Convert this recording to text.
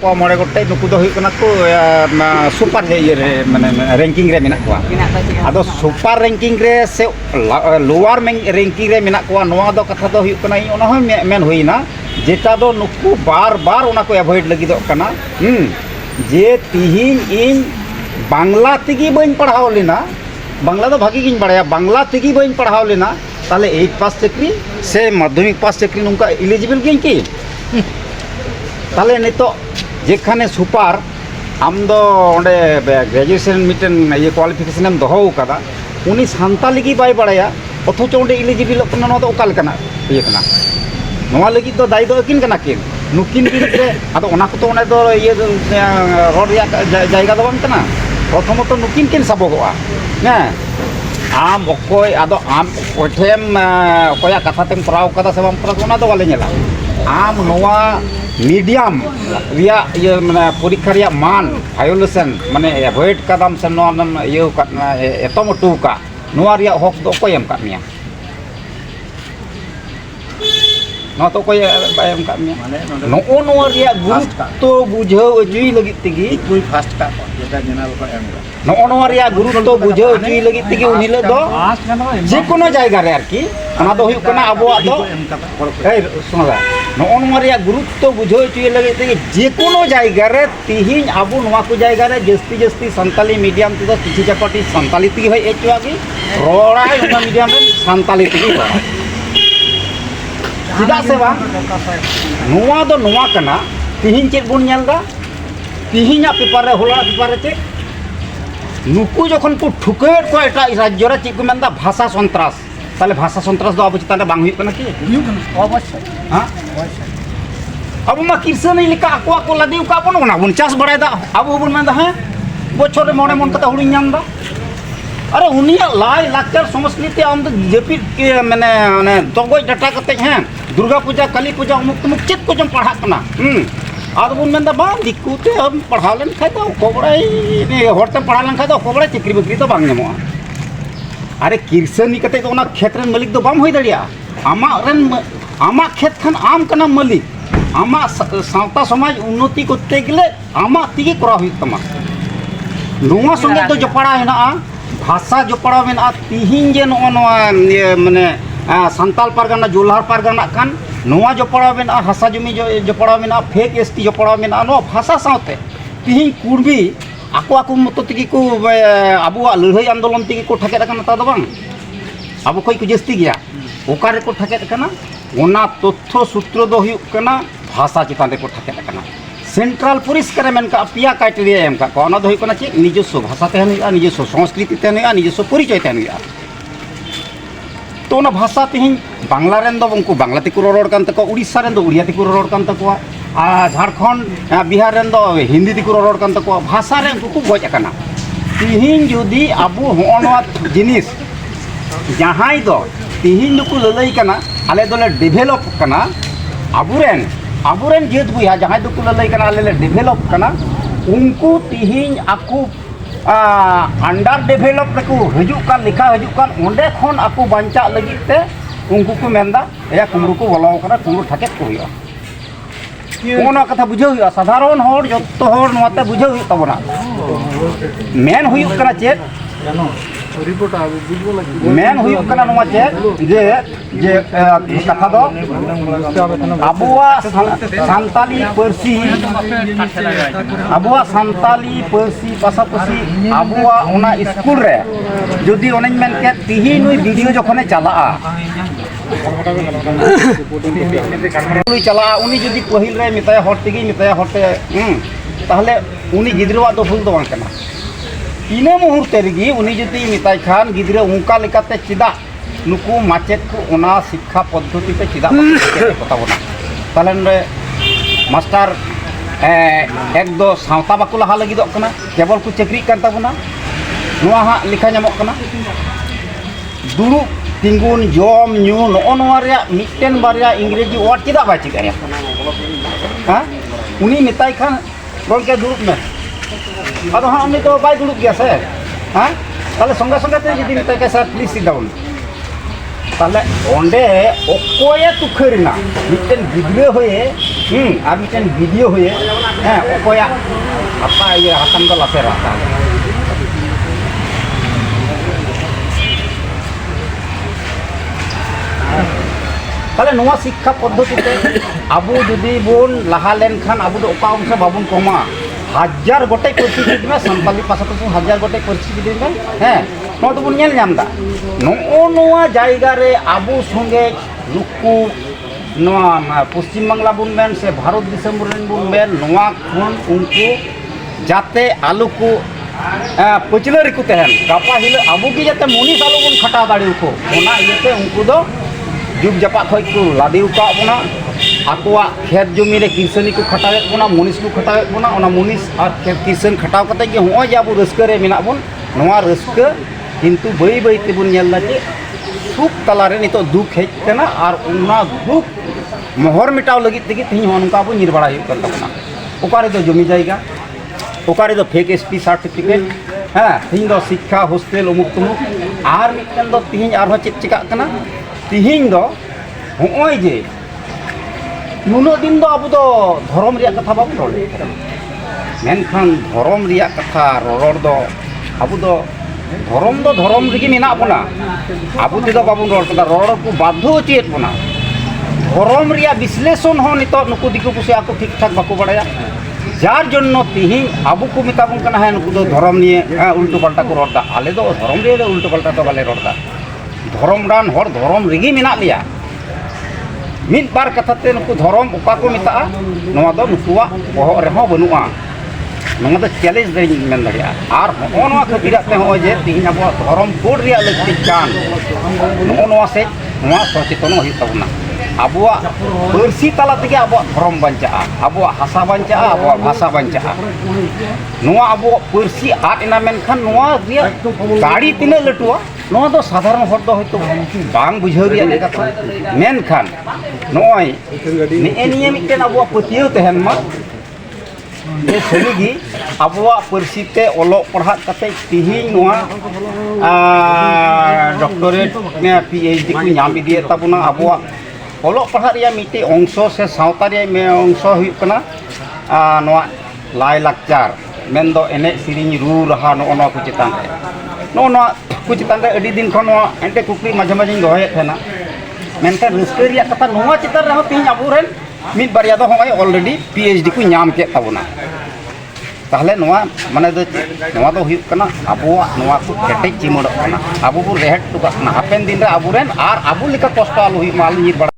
को मोड़े गोटे नुकु दो हुई कना को सुपर ये माने रैंकिंग रे मेना को आदो सुपर रैंकिंग रे से लोअर रैंकिंग रे मेना को नोआ दो कथा दो हुई कना ओना हो मेन हुईना जेटा दो नुकु बार बार ओना को एवॉइड लगी दो कना जे तिहिन इन बांग्ला तेगी बइन पढ़ाव लेना बांग्ला तो भागी गिन बड़ाया बांग्ला तेगी बइन पढ़ाव लेना ताले 8 पास चक्री से माध्यमिक पास चक्री नुका एलिजिबल गिन की ताले नितो जेखाने सुपर आम दो ओंडे ग्रेजुएशन मिटन ये क्वालिफिकेशन एम दोहो कदा उनी सान्ताली की बाय बड़ाया अथच ओंडे एलिजिबल कना नो दो ओकाल कना ये कना नोआ लगी तो दाई दो किन कना किन नुकिन बिरे आदो ओना को तो ओने दो ये रोड या जायगा दो बांग कना प्रथमत नुकिन किन सबोगोआ ना आम अकोय आदो आम ओठेम अकोया कथा तेम पराव कदा से बाम पराव ओना दो वाले नेला आम नोआ मीडियम रिया ये माने परीक्षा रिया मान वायोलेशन माने अवॉइड कदम से नोआ ये एतम टूका नोआ रिया हक दो अकोय एम का मिया नो तो कोई बायम का मिया नो नो रिया गुरुत्व बुझाव अजुई लगी तिगी कोई फास्ट का जेटा जनरल को एम नो नो रिया गुरुत्व बुझाव अजुई लगी तिगी उनिले दो जे कोनो जायगा रे आरकी ओना दो हुई कना अबो दो ए सुनला नो नो रिया गुरुत्व बुझाव अजुई लगी तिगी जे कोनो जायगा रे तिहिन अबो नोआ को जायगा रे जस्ती जस्ती संताली मीडियम तो किछि जपटी संताली तिगी होय एचवागी रोड़ा ओना मीडियम रे संताली तिगी चिदा से बा नोआ दो नोआ कना तिहिन चेक बुन नेलदा तिहिना पेपर रे होला पेपर रे चेक नुकु जखन को ठुकेट को एटा राज्य रे चेक को मेनदा भाषा सन्त्रास ताले भाषा सन्त्रास दो अब चिता रे बांग हुई कना कि अवश्य हां अब मा किरसन नहीं लिखा को को लदी का बन ना बन चास बड़ाय दा अब बन मेनदा है बछर रे मोने मन कता हुड़ी नामदा अरे उनिया लाई लाक्चर संस्कृति आम तो जेपी के मैंने दगोज डाटा करते हैं दुर्गा पूजा काली पूजा अमुक तमुक चेक को जम पढ़ा कना आद बुन मेनदा बा दिकुते हम पढ़ा लेन खाय तो कोबड़ाई ने होरते पढ़ा लेन खाय तो कोबड़ाई चक्री बकरी तो बांग नेमो अरे किरसनी कते तो ना खेत रेन मालिक तो बाम होई दड़िया आमा खेत खान आम कना मालिक आमा सावता समाज उन्नति करते गेले आमा तिगे करा हुई तमा नोआ संगे तो जपड़ा हेना भाषा जपड़ा मेना तिहिन जे नो माने संताल पारगाना जोल्हार पारगाना कान नोआ जपड़ा मेना हासा जमी जपड़ा मेना फेक एसटी जपड़ा मेना नो भाषा साथे तिहिन कुर्बी आको आको मत तिगी को आबुआ लड़ाई आंदोलन तिगी को ठकेत काना ता दो बांग आबो कोई को जस्ती गया ओकारे को ठकेत काना ओना तथ्य सूत्र दो हुई काना भाषा चितान रे को ठकेत काना सेंट्रल पुलिस करे मेन का पिया क्राइटेरिया एम का कोना दो हुई काना चे निजस्व भाषा तहन हुई निजस्व संस्कृति तहन हुई निजस्व परिचय तहन हुई तो ना भाषा तिहिन बांग्ला रेन दो उनको बांग्ला तिको रोड कान तको उड़ीसा रेन दो उड़िया तिको रोड कान तको झारखंड बिहार रेन दो हिंदी तिको रोड कान तको भाषा रे उनको गज काना तिहिन जुदी आबो होनवा जिनिस जहां दो तिहिन दुको ललई काना आले दोले डेभलप काना आबुरेन जेत बुया जहां दुको ललई काना आले डेभलप काना उनको तिहिन आकु अंडर डेभलप रको हजू कान लिखा हजू कान ओंडे खन आकु बांचा लगी ते उनको को मेंदा या कुमरू को बोलाव करा कुमरू ठकेत को हुआ ओना कथा बुझाव हुआ साधारण होर जत्तो होर नोते बुझाव हुई तबना मेन हुई कना चेत रिपोर्ट आ बुझबो लगी मेन हुई कना नोआ चेत जे कथा दो आबुआ सांताली परसी पासापासी आबुआ ओना स्कूल रे जदि ओनेन मेन के तिहि नुई वीडियो जखने चला चला उनी जदि पहिल रे मिताया हरतेगी मिताया हरते ताहले उनी गिद्रवा दो भूल दो बांग कना इने मुहूर्ते रेगी उनी जदि मिताय खान गिद्रे उनका लेकाते चिदा नुकु माचेत को ओना शिक्षा पद्धति ते चिदा पता बोना ताहले मास्टर एक दो सावता बाको लहा लगी दो कना केवल को चाकरी कान ताबोना नोआ हा लिखा नामक कना दुरु तिंगुन जम न्यू नो नोआ रे मिटन बारिया इंग्रेजी वर्ड चिदा बा चिकाया हां उनी मिताय खान रोल के दुरुप में अब हाँ उन्हें तो बाय दुरुप गया से हाँ ताले संगे संगे ते जदि मिताय के सर प्लीज सिट डाउन ताले ओंडे ओकोये तुखरिना मिटन गिद्रे होये और मिटन वीडियो होये ओकोया apa ये हाथम दो लासे रहा ताले नोआ शिक्षा पद्धति ते आबू जुदी बोन लहा लेन खान आबू दो ओका अंश बाबुन कोमा 1000 गोटे पर्ची में सानताली पासा तो 1000 गोटे पर्ची में नो तो बुन नेल नामदा नोआ जायगा रे आबू संगे नुकु नोआ पश्चिम बांगला बुन बेन से भारत दिसम बुन बेन नोआ खुन उनको जाते आलू को पचलरी को तहन गापा हिल आबू की जाते मुनिस आलू बुन खटा दाड़ी को ओना इयते उनको दो जुग जपा खय को लादिउ का बना आकोआ खेत जमी रे किसानी को खटावेत बना मुनिस को खटावेत बना ओना मुनिस और खेत किसान खटाव कते जे होय जे आबू रस्क रे मेना बन नोआ रस्क किंतु बई बई ते बुन नेल जे सुख तला रे नितो दुख हेज कना और ओना दुख मोहर मिटाव लगी तेगी तिही होनका आबू निर्बाड़ा हुई कर तबना ओकारे दो जमी जायगा ओकारे दो फेक एसपी सर्टिफिकेट तिही दो शिक्षा हॉस्टेल उमुक तुमुक और मिटन दो तिही आरो चेक चिका कना तिही दो होय जे नुनो दिन दो आबू दो धर्म रिया कथा बाबू रोड मेनखान धर्म रिया कथा रोड दो आबू दो धर्म रिगी मेना बना आबू ते दो बाबू रोड कदा रोड को बाध्य चेत बना धर्म रिया विश्लेषण हो नितो नुकु दिकु पुसे आको ठीक ठाक बाको बड़ाया जार जन्नो तिही आबू को मिताबन कना है नुकु दो धर्म निये उल्टो पल्टा को रोडदा आले दो धर्म रिया उल्टो पल्टा तो बाले रोडदा धर्म रान हर धर्म रिगी मेना लिया मिद बार कथाते नुकु धर्म ओका को मिता नोआ दो नुकुआ बहग रेहो बनुआ नोआ दो चैलेंज दे मेन दरिया आर हो नोआ खतिरा ते हो जे तिही अब धर्म कोड रिया लक्ति कान नोआ से नोआ सचेतन होई तबना आबुआ पर्सी तला तेगे आबुआ धर्म बंचा आबुआ हासा बंचा आबुआ भाषा बंचा नोआ आबुआ पर्सी आट इना मेनखान नोआ रिया गाड़ी तिना लटुआ नोआ दो साधारण हर दो होयतो बांग बुझाव रिया कथा मेनखान नोय ने निये मिटन आबुआ पतियो तहन मा ये सलीगी आबुआ पर्सी ते ओलोक पढ़ा कते तिही नोआ डॉक्टरेट ने पीएचडी को नाम दिए तबना आबुआ ओलोक पढ़ा रिया मिटे अंश से सावता रिया में अंश हुई कना नोआ लाई लाकचार मेन दो एने सिरिंग रू रहा नो को चितान नो को चितान रे अडी दिन खन एंटे कुकरी माझे माझे दोहे थेना मेनका रस्के रिया कथा नोआ चितान रे तिही आबुरेन मिद बारिया दो होय ऑलरेडी पीएचडी को नाम के तबना ताहले नोआ माने दो नोआ दो हुई कना आबुआ नोआ को केटे चिमड़ कना आबु बु रेहट टुका हापेन दिन रे आबुरेन आर आबु लिका कष्ट आलु हुई माल निर